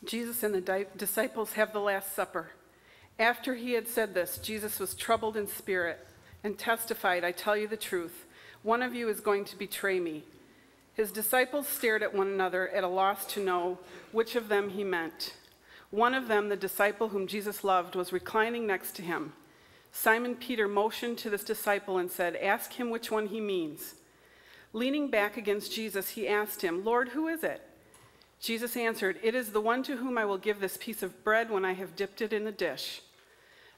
Jesus and the disciples have the Last Supper. After he had said this, Jesus was troubled in spirit and testified, "I tell you the truth, one of you is going to betray me." His disciples stared at one another at a loss to know which of them he meant. One of them, the disciple whom Jesus loved, was reclining next to him. Simon Peter motioned to this disciple and said, "Ask him which one he means." Leaning back against Jesus, he asked him, "Lord, who is it?" Jesus answered, "It is the one to whom I will give this piece of bread when I have dipped it in the dish."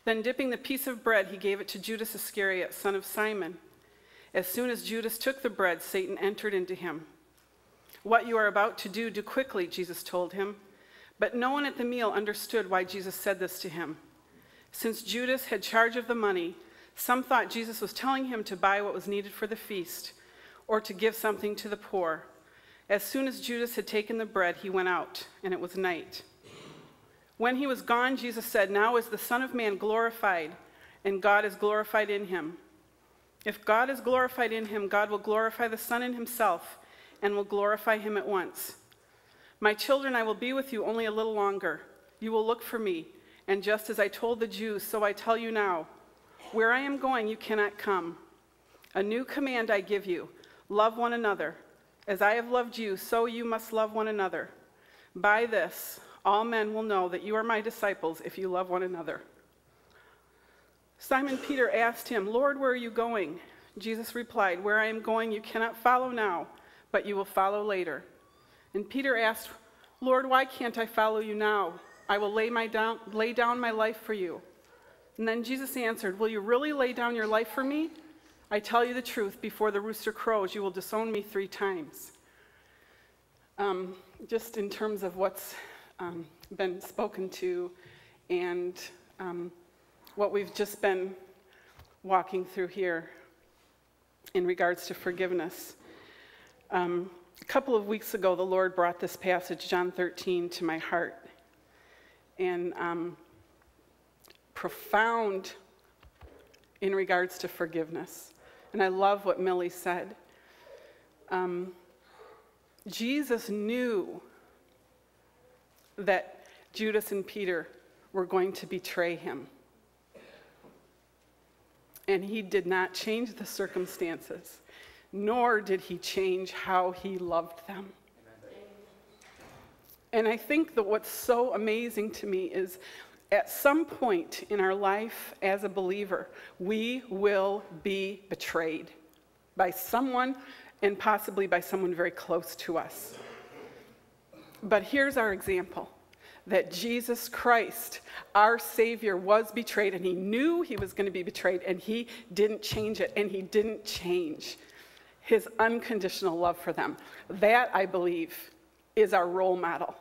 Then dipping the piece of bread, he gave it to Judas Iscariot, son of Simon. As soon as Judas took the bread, Satan entered into him. "What you are about to do, do quickly," Jesus told him. But no one at the meal understood why Jesus said this to him. Since Judas had charge of the money, some thought Jesus was telling him to buy what was needed for the feast, or to give something to the poor. As soon as Judas had taken the bread, he went out, and it was night. When he was gone, Jesus said, "Now is the Son of Man glorified, and God is glorified in him. If God is glorified in him, God will glorify the Son in himself, and will glorify him at once. My children, I will be with you only a little longer. You will look for me, and just as I told the Jews, so I tell you now. Where I am going, you cannot come. A new command I give you, love one another. As I have loved you, so you must love one another. By this, all men will know that you are my disciples if you love one another." Simon Peter asked him, "Lord, where are you going?" Jesus replied, "Where I am going, you cannot follow now, but you will follow later." And Peter asked, "Lord, why can't I follow you now? I will lay down my life for you." And then Jesus answered, "Will you really lay down your life for me? I tell you the truth, before the rooster crows, you will disown me 3 times. Just in terms of what's been spoken to and what we've just been walking through here in regards to forgiveness. A couple of weeks ago, the Lord brought this passage, John 13, to my heart. And profound in regards to forgiveness. And I love what Millie said. Jesus knew that Judas and Peter were going to betray him. And he did not change the circumstances, nor did he change how he loved them. And I think that what's so amazing to me is at some point in our life as a believer, we will be betrayed by someone, and possibly by someone very close to us. But here's our example, that Jesus Christ, our Savior, was betrayed, and he knew he was going to be betrayed, and he didn't change it, and he didn't change his unconditional love for them. That, I believe, is our role model.